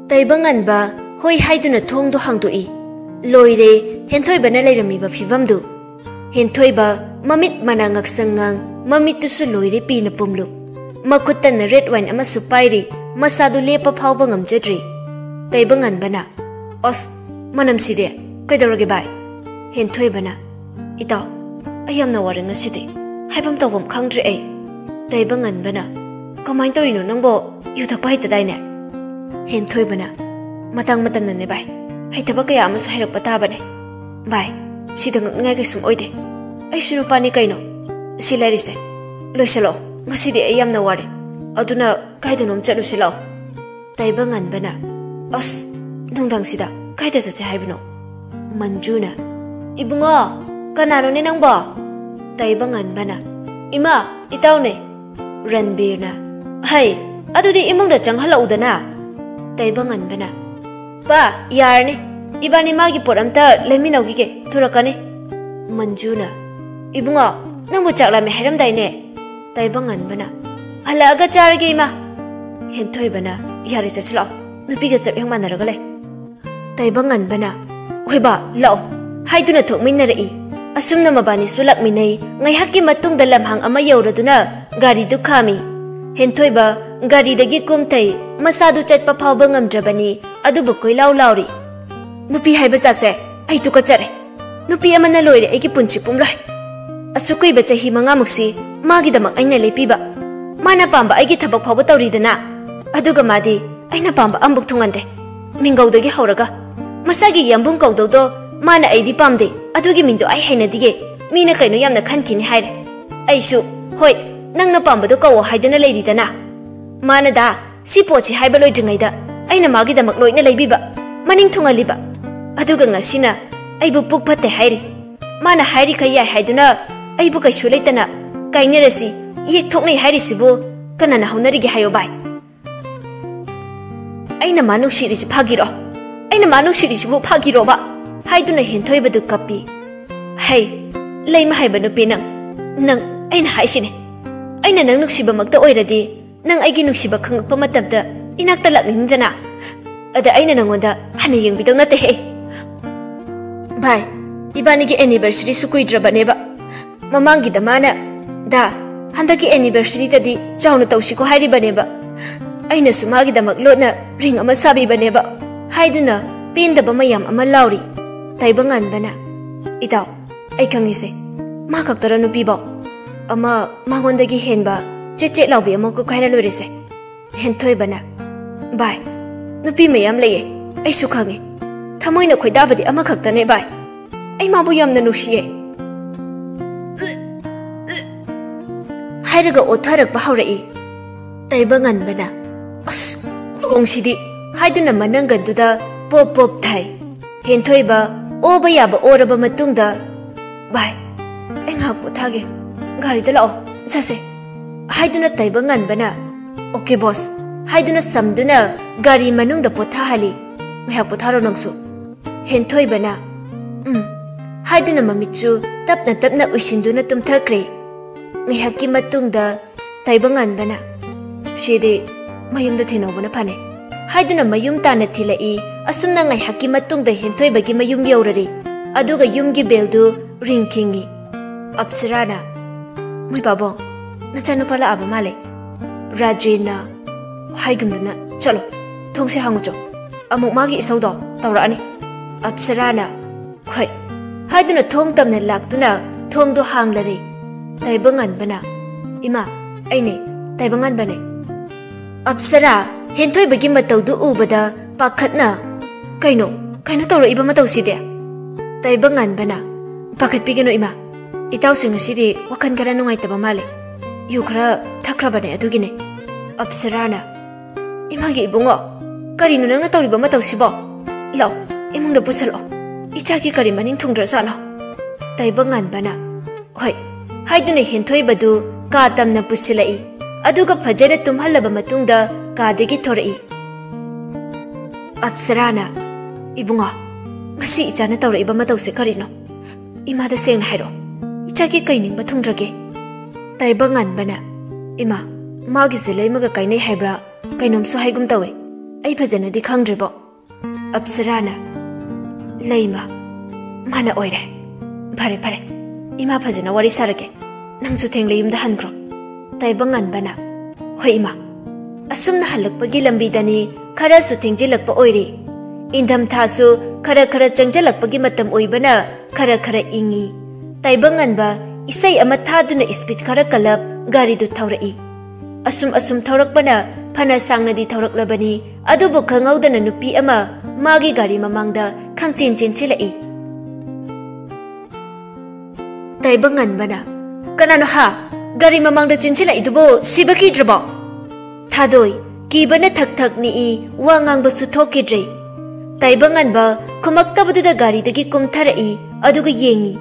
Taibanganba hoi haiduna thongdo hangdoi loire henthoi bana leirami ba phibamdu henthoi ba mamit manangak sangang mamit tusu loire pina pumlu makutana red wine ama supairi masadu lepa phawba ngamjadri Taibanganba na os manam side kaidoroge bai henthoi bana ita ayamna warenga side haibam tawbam khangdri ai Taibanganba na kamai torino nangbo yuthak bai tadaine henthoi bana matang matam na ne bai hai thaba kaya ama so herak pata bane bai sidang ngai kai sum oide ai sunu pani kaino silari se loisalo ngasi de ayam na ware aduna kaida nom chalu silo Taibanganba na as nungdang sida kaida sa haibno manjuna ibungo kanano ne nangbo Taibanganba na ima itaw ne Ranbir na hai adudi imong da changhala udana Taibanganba na pa yarne ibani magi poramta leminawgi ke thurakane manjuna ibunga nangbu chakla me heram daine Taibanganba na hala aga charge ima henthoi bana yare chachlo nupi ga chap yang manaraga le Taibanganba na hoiba lao haiduna thokmin rai asumna mabani sulak minai ngai hakki matung da lamhang ama yauraduna gari du khami henthoi ba gari dagi kumtai masadu chatpa phawba ngamdrabani adubu koilaw lawri nupi haiba chase ai tu ka chare nupi amana loire ai ki punchi pumlai asukoi ba chahi manga muksi magi damak aina lepiba mana pamba ai ki thabak phawba tawridana aduga madi aina pamba ambuk thungande minggaudagi hauraga masagi yambum kaudawdo mana ai di pamde adugi mingdo ai haina dige mina kaino yamna khankini haire aishu hoi nangna pamba do kawo haidana leiridana mana da si pochi haiba loidringaida aina magi damak loina leibiba maning thungaliba aduga ngasina aibu puk phatte hairi mana hairi kayai haiduna aibu kaisu leitana kainirasi yek thoknai hairi sibu kanana haunarige hayo bai aina manu shiri si phagiro aina manu shiri sibu phagiro ba haiduna henthoi badu kapi hai leima haiba no pinang nang aina haisine aina nang nuksiba makta oiradi nang aigi nuksiba khangakpa matamda inakta laknindana ada aina nangonda hana yengbidaw nate he bhai ibani gi anniversary su kuidrabane ba mamangi da mana da handaki anniversary tadi chawna tawsi ko hairi bane ba aina sumagi da maklotna ring ama sabi bane ba haiduna pinda ba mayam ama lauri Taibanganba na itaw ai khangise ma kaktara nu pibaw ama mangondagi henba cheche lawbi ama ko kaira lorise henthoi bana bai nupi mayam leye ai su khange thamoina khoidabadi ama khaktane bai ai mabu yamna nusiye hairaga otharak ba haurai Taibanganba na as rongsidi haiduna mananganduda pop pop thai henthoi ba oba yaba oraba matungda bai ai ngak pothage gari da lao sase haiduna Taibanganba na okay boss haiduna samduna gari manungda pothahali mehak potharo nangsu henthoi bana haiduna mamichu tapna tapna uisinduna tumthakre mehakki matungda Taibanganba na shede mayumda thinobana phane haiduna mayum tana thilai asumna ngai hakki matungda henthoi bagi mayum yaurari aduga yumgi beldu ring kingi apsarana moi babo nachanu pala aba male rajena haigumdana chalo thongse hangucho amuk magi isaudo tawrani apsarana khoi haiduna thong tamne laktuna thongdo hanglari Taibanganba na ima aine Taibanganba ne apsara henthoi bagi matawdu ubada pakhatna kaino tawra iba matawside Taibanganba na pakhat pigeno ima itaw sing asidi wakan kara nungai taba male yu khara thakrabane adugine apsarana imagi ibungo karino nangna tawriba matawsibo law imungda pusalo इचाकी करी मनिंग थुंग्र सानो तैबा ngανबना होय हाइदुना हेंथोइबदु का तमना पुसिलाई अदुगा फजरे तुम्हल्लबा मतुंगदा कादेगी थोरई अप्सराना इबुंगा ngasi ichana tawraiba matawse karino imada sengna hairo ichaki kaining thungdrage taiba ngανबना ima magi selai maga kainai haibra kainom so haigum tawe ai phajana di khangdrebo apsarana leima mana oire phare phare ima phajana wari sarage nangsu thengle yumda hankro taiba ngανबना hoi ima asumna halakpagi lambi dani khara su thengjilakpa oire indam thasu khara khara changjalakpagi matam oibana khara khara ingi taiba ngανबा isai ama thaduna speed khara kalap gari du thaurai asum thaurakbana phana sangna di thauраklabani adubu khangawdana nupi ama magi gari mamangda khangchen chen chilai taiba ngανबना kanano ha gari mamangda chinchilai dubo sibaki drabo thadoi kibana thak thak ni i wangang basu thokidrei taiba ngανबा khumaktabuda gari dagi kumtharai aduga yengi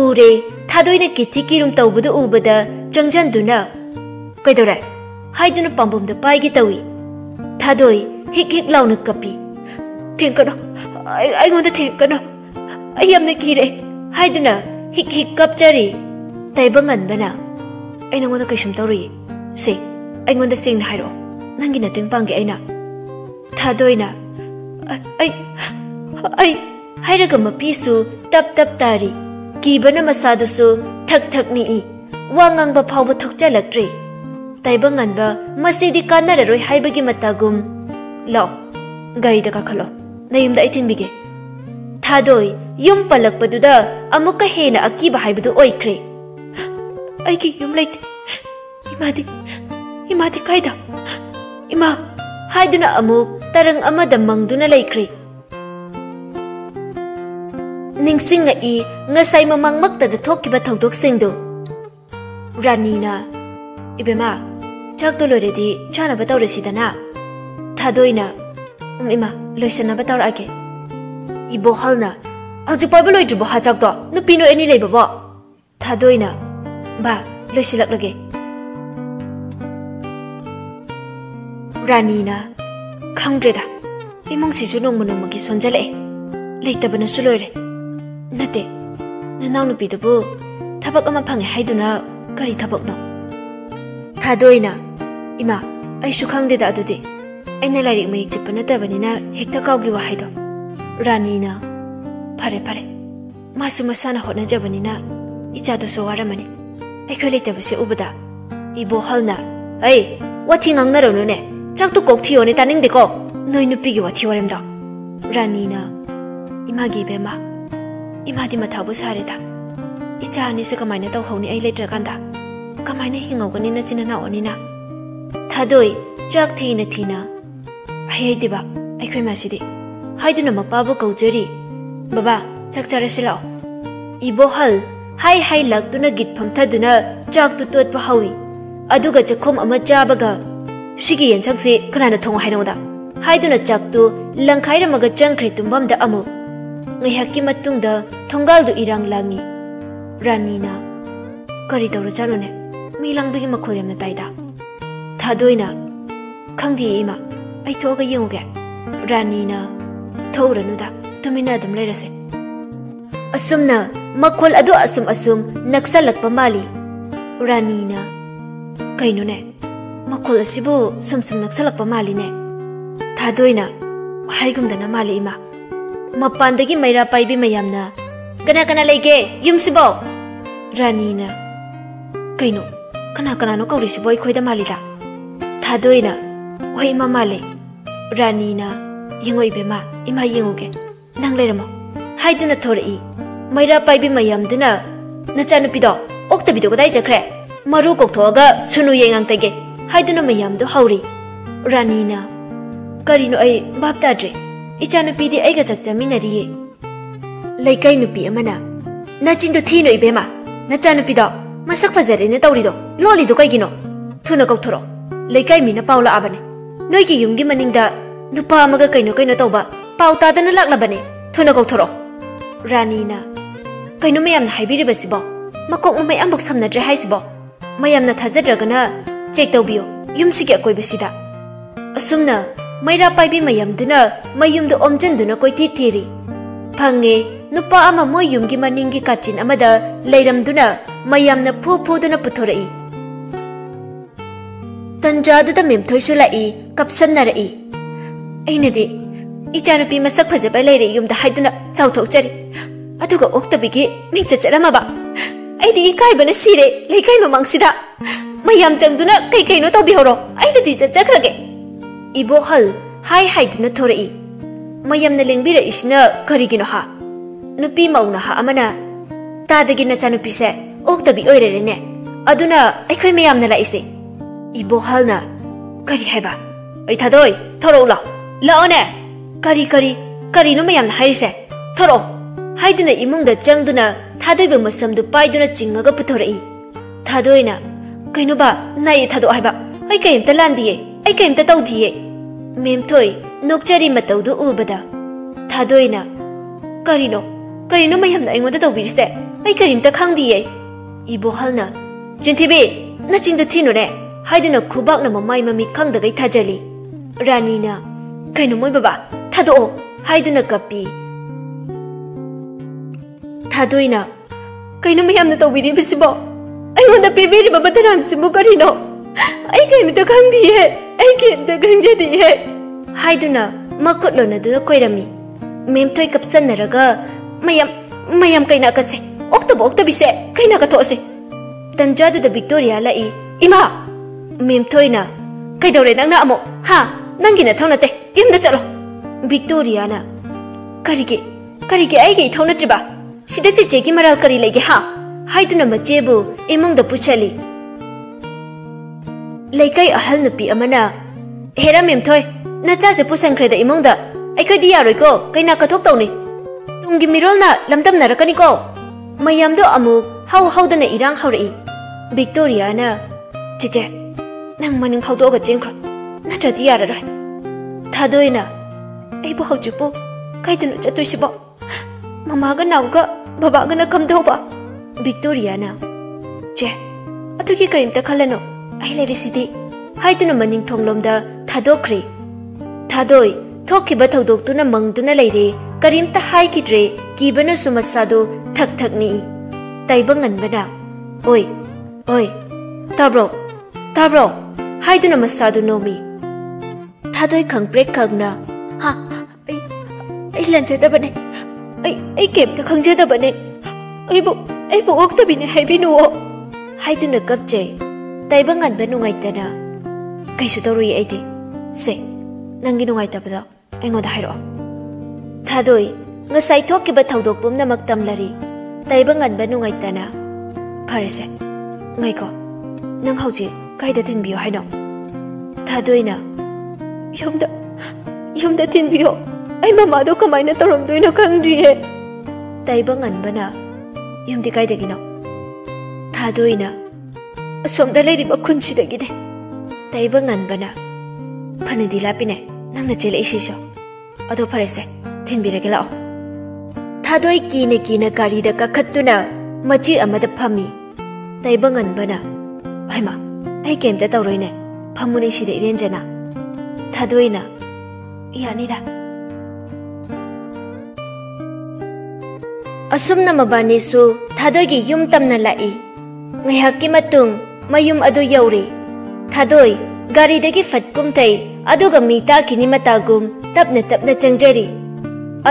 ure thadoina kithi kirum tawbudu ubada changjanduna kaidore haiduna pambumda paigi tawi thadoi hik hik launa kapi thengkano ai ngonda thengkano ai amna kire haiduna hik hik kapchari taiba ngανबना ai ngonda kaisum tawri se ai ngonda sing na hairo nangi na ting pangi aina thadoina ai hairaga mapisu tap tap tari kibana masadasu thak thak ni i wangang ba phawba thokjalaktre taiba ngανबा masidi kanararoi haibagi matagum law gari da kakhalo nayumda itin bige thadoi yum palakpaduda amuka hena akiba haibudu oikre ai ki yum leit imadi kaida ima haiduna amuk tarang amada mangduna laikre ningsinga i ngasai mamang makta da thokiba thongdok singdo ranina ibema chak to loredi chana bataw residana thadoina ima loisana bataw ake ibo halna aji pabeloi jubo ha chak to nupino eni leibabo thadoina ba loisilak lage ranina khangdreda imong sisu nongmonamagi sonjale leitabana suloire nate nanaw nupi dubu thabak ama phange haiduna kari thabak no thadoina ima ai su khangde da adudi aina lairik mayik chipana tabanina hekta kawgi wa haido ranina phare phare masu masana hotna jabanina icha do so waramani ai khali tabase ubada ibo halna ai wathi ngangna ro ne chak tu kok thione taning de ko noi nupi gi wathi warem da ranina imagi bema imadi mathabu sareda icha ni se kamaina taw honi ai letra kanda kamaina hingawgani na china na onina thadoi chak thina ai diba ai khoi masidi haiduna mapabu kaujari baba chak charase lao ibo hal hai lagtuna git phamthaduna chak tu tot pa hawi aduga chakhom ama chabaga sigi yanchak se khana thong hainoda haiduna chak tu langkhaira maga changkhri tumbam da amu ngayhaki matungda thongal du irang langi ranina kari dawra chalone mi langbigi makhol yamna taida thadoina khangdi ima ai thoga yenguge ranina thouраnuda tumina dum lerase asumna makhol adu asum naksalakpa mali ranina kainone makhol asibu sum naksalakpa mali ne thadoina haigumdana mali ima mapandagi maira paibi mayamna kana lege yumsibo ranina kaino kana no kaurisi boy khoida malida thadoina hoi ma male ranina yengoi bema ima yenguge nang leramo haiduna thori maira paibi mayamduna nachanu pido okta bido godai jakre maru kokthoga sunu yengang tege haiduna mayamdu hauri ranina karino ai bapta dre ichanu pidi aiga jakjaminariye laikai nupi amana nachindu thino ibema nachanu pido masak fajare ne tawrido loli do kaigino thuna kokthoro laikai mina paula abane noigi yumgi maningda nupa amaga kaino tawba pauta dana laklabane thuna kokthoro Ranina kaino mayamna haibiribasibo makok mayam bok samnadre haisibo mayamna thajadragana check tawbiyo yumsigi akoibasida asumna maira paibi mayamduna mayumda omjanduna koiti thiri phange nupa ama moy yumgi maningi kachin amada leiramduna mayamna phuduna puthorai tanjaduda memthoisu lai kapsannarai ainadi ichanapi masak phajaba leire yumda haiduna chauthokchari aduga oktabigi mingchacharama aidi ikaibana sire leikai mamangsida mayam changduna kai kaino tawbihoro aida di chachakrage ibo hal hai haiduna thorai mayamna lengbira isna karigino ha nupi mauna ha amana tadagi nachanupi se oktabi oirerene aduna aikhoi mayamna laise ibo halna kari haiba ai thadoi thoro la one kari no mayamna hairise thoro haiduna imungda changduna thadoi masamdu paiduna chingaga puthorai thadoina kaino ba nai thado haiba ai kaimta landiye ai kaimta tawdiye memthoi nokchari matawdu ubada thadoina karino mayamna aingoda tawbirise ai karimta khangdiye ibo halna jintibi nachindu thinune haiduna khubakna mamai mami khangdagai thajali ranina kaino moi baba thado haiduna kapi thadoina kaino mayamna tawbiri bisibo aingoda pebiri baba taram simu karino ai kaimta khangdiye ai kemta khangjadiye haiduna makutlona duna koirami memthoi kapsannaraga mayam kaina kase oktabise kaina ka those tanjadu da Victoria lai ima memthoina kaidore nangna amo ha nangina thaunate yumda chalo Victoria na karige ai ge thauna triba sida che gi maral kari lege ha haiduna machebu imungda puchali leikai ahal nupi amana hera memthoi nacha je pusankhre da imungda aikadi yaroi ko kaina ka thok tawni tungi mirolna lamdam narakani ko mayamdo amuk haudana irang haurai Victoria na chiche nang maning phaudo ga jengkhro natradi yararoi thadoina aibo haujupo kaidunu chatoisibo mama ga nauga baba ga na kamdoba Victoria na che atuki karimta khalano ai lerisidi haiduna maning thonglomda thadokre thadoi thokiba thodokuna mangduna leire karimta haikidre kibana sumasado thakni taibangan bana oi tabro haiduna masadu nomi thadoi khangprek khagna ha ai lanjada bane ai kemta khangjada bane ai bu okta bine haibinu haiduna kapche taibangan banu ngaitana kaisu torui aidi se nangi nungaita bada aingoda hairo thadoi ngasai thokiba thodok pumna maktam lari taibangan banu ngaitana pharese ngaiko nang hauji kaida tinbiyo haino thadoina yumda tinbiyo ai mama do kamaina toromdoino khangdriye taibangan bana yumdi kaida gino thadoina asomda leiriba khunchidagine taibangan bana phanidi lapine nangna chele isiso ado pharese tinbirege lao thadoi kine gari da kakhattuna machi amada phami taibangan bana haima ai kemta tawroine phamuni side irenjana thadoina yanida asumna mabani su thadoi gi yum tamna lai ngaihakki matung mayum adu yauri thadoi gari dagi fatkum tai aduga mita kini matagum tapna changjari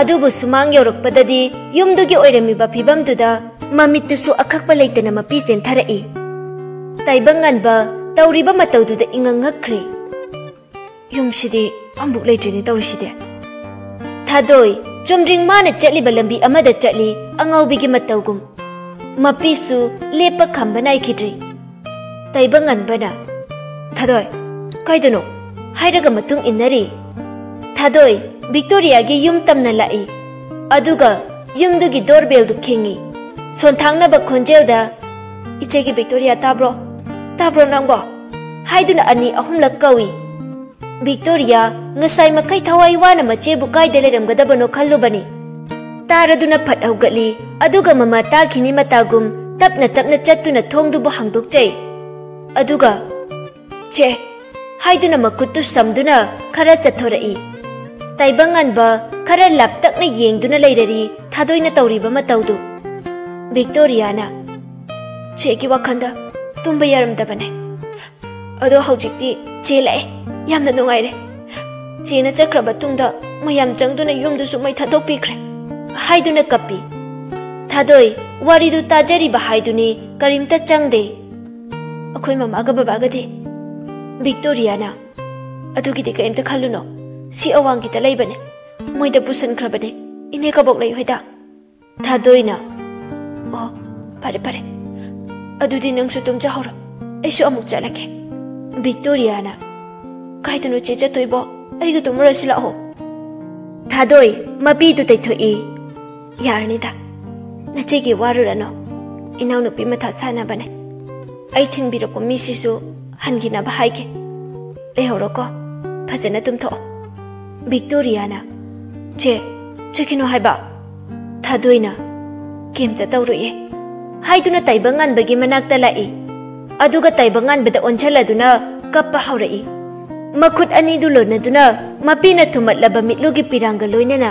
adubu sumang yorokpadadi yumdugi oiramiba phibamduda mamittusu akhakpa leitana mapi sen tharai taibangan ba tawriba matawduda ingangakre yumsidi ambuk leitreni tawriside thadoi chumring mana chatli balambi amada chatli angawbigi matawgum mapisu lepa khambana ikidri taibangan bana thadoi kaidano hairaga matung innari thadoi Victoria gi yum tamna lai aduga yumdugi doorbell du khingi sonthangna ba khonjelda ichegi Victoria tabro nangbo haiduna ani ahumlak kawi Victoria ngasai makai thawai wana mache bu kai dele ramgadabano khallubani तारदुना फट हौगली अदुगा mama ताखिनी मतगुम तपना तपना चत्तुना थोंगदुबु हांदोकचै अदुगा चे हाइदुना मकुत्तु समदुना खरा चथोरई ताइबंगानबा खरा लापतकना येंगदुना लैररी थादोइना तौरिबा मतौदु विक्टोरियाना चेगी वखंदा तुम्बा यारमदबने अदो हौजिक्ति चे लाए यामना नुंगाइरे चेना चक्रबा तुंगदा मयाम चंगदुना युमदुसु मै थादोकपिख्रे हाइदुना कप्पी थादोई वारिदु ताजरिबा हाइदुनी करिमता चंगदे अखोय ममागा बाबागदे विक्टोरियाना अदुगिदि करिमता खल्लुनो सी अवांगिता लैबने मोइदा पुसनख्रबने इने कबोक लै होइदा थादोइना ओ फरे फरे अदुदि नंगसु तुमजाहौरो ऐसु अमुक चलके विक्टोरियाना काइदुनो चे चतोइबो ऐगु तुमरसि लाहो थादोई मपीदु तैथोई यारनिदा नचेगी वारुरनो इनाउ नुपि मथा सानाबने ऐ थिनबिरको मिसिसु हनगिनाबा हाइगे लेहौरोको फजना तुमथो विक्टोरियाना चे चेकिनो हाइबा थादोइना केमता तौरुए हाइदुना ताइबंगानबगी मनाक्ता लाई अदुगा ताइबंगानबदा ओनछलदुना कप्पा हौरई मखुट अनिदु लोनदुना मपीना थुमटलबा मिटलुगी पिरांगा लोइनना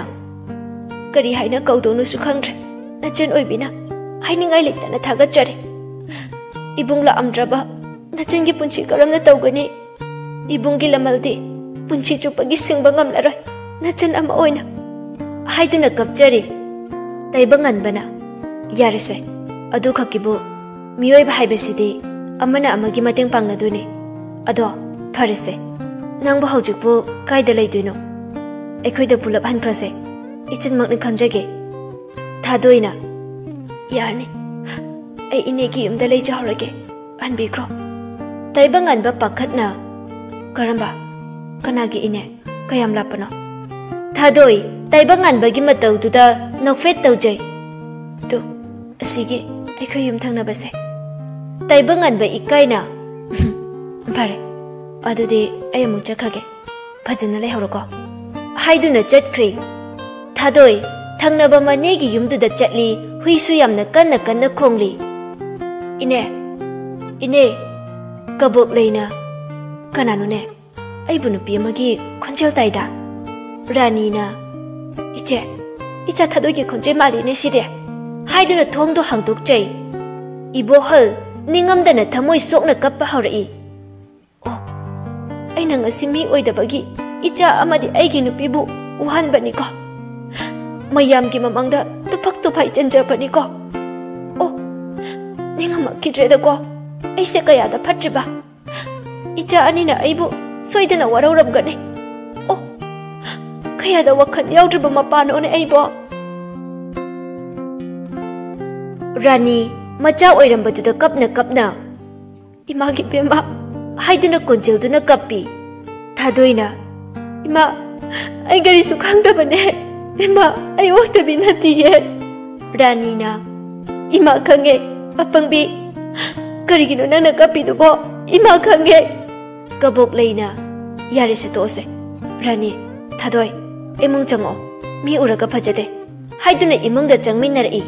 करी हाइना कौदोनुसु खंग्रे नचन ओइबिना हाइनिंगाइ लेतना थागतचरे इबुंगला अमद्रबा नचनगी पुंची करमना तौगनी इबुंगी लमलदि पुंची चुपगी सिंगबा ngamlaroi नचन अमा ओइना हाइदुना कपचरे ताइबंगानबना यारसे अदु खकिबो मियोइबा हाइबसिदि अमना अमगी मतेंग पांगनादुने अदो फरेसे नंगबो हौजिकबो कायदा लैदुनो एखोइदा पुलप हनख्रसे इचनमकनि खंजगे थादोइना यारने ऐ इनेगी युमदा लैजहौरगे हनबिख्रो ताइबंगानबा पाखतना करंबा कनागी इने कयाम लापनो थादोइ ताइबंगानबगी मतौदुदा नोफेट तौजै तु असिगी ऐखो युमथंगनाबसे ताइबंगानबा इकाइना फरे अदुदि ऐ अमुक चखरगे फजना लेहौरको हाइदुना चटख्रे थादोइ थंगनबा मनेगी युमदुदा चटली हुइसु यामना कन्ना कन्ना खोंगली इने इने कबोक लेना कनानुने ऐबु नुपि अमगी खोंजेल ताइदा रानीना इचे इचा थादोइगी खोंजे मालिने सिदे हाइदुना थोंगदो हांदोकचै इबोहल निंगमदना थमोइ सोकना कप्पा हौरई ओ ऐना ngasi mi oidabagi icha amadi aigi nupibu uhanbani ko mayam ki mamangda tupak tuphai chanjabani ko o ningama kidreda ko aise kaya da phatriba icha anina aibu soidana warauram gane o kaya da wakhat yaudriba mapano ne aibo rani macha oirambadu da kapna imagi pemba हाइदुना कोंजेलदुना कप्पी थादोइना इमा आई गरी सुखांगदा बने इमा आई ओतबी नतिये रानीना इमा खंगे अपंगबी करिगिनो नंगना कप्पीदुबो इमा खंगे कबोक लेना यारे से तोसे रानी थादोइ इमुंग चंगो मी उरगा फजदे हाइदुना इमुंगदा चंगमिनरई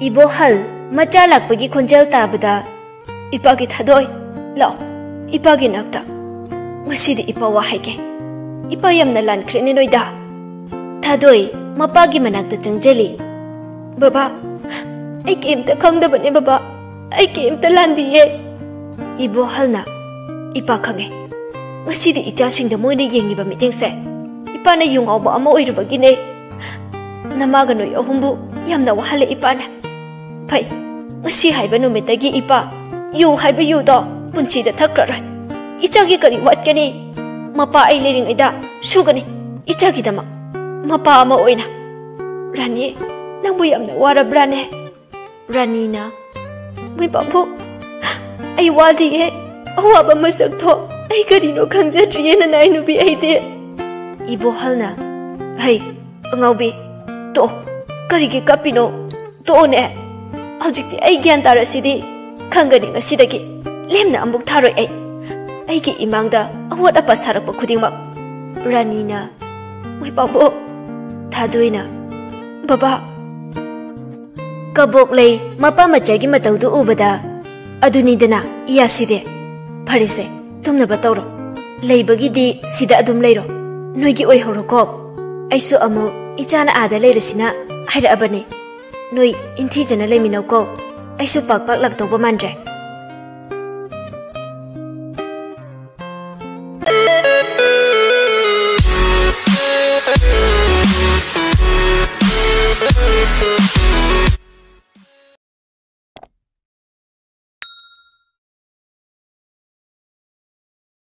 इबो हल मचा लाकपगी खोंजेल ताबदा इपागी थादोइ लाओ इपागी नक्ता मसीदि इपा वाहाइगे इपा यमना लानख्रेने नोइदा थादोइ मपागी मनाक्ता चंगजेली बाबा आई केमता खंगदबने बाबा आई केमता लांदिये इबो हलना इपा खंगे मसीदि इचासिंगदा मोइना येंगिबा मिटेंगसे इपाना युंगावबा अमा ओइरुबगिने नमागा नोइ अहुंबु यमना वहाले इपाना फै मसी हाइबा नुमितगी इपा यू हाइबा युदो पुंचीदा थक्करय इचागी करी वाटकनी मपा आई लेरिंगैदा सुगनी इचागीदमा मपा अमा ओइना रानी नंबु यमना वारब्राने रानीना मै बाबू आई वादिये अवाबा मसक थो आई करिनो खंगजद्रियेना नाइ नुबी आइदे इबो हलना है अंगाउबी तो करिगे कपिनो तो ने हौजिक्ति आई ज्ञान तारसिदि खंगनी ngasiदगी लेमना अमुक थारोय आई की इमांगदा अवत अपा सारकपा खुदिंगमक रानीना मै बाबू थादोइना बाबा कबोक लई मपा मचागी मतौदु उबदा अदुनिदना यासिदे फरिसे तुमना बतौरो लेबगिदी सिदा अदुम लेरो नोइगी ओइ हौरोको आइसु अमु इचाना आदा लेरसिना हाइरा अबने नोइ इंथी जना लेमिनौको आइसु पाक पाक लगतौबा मानद्रे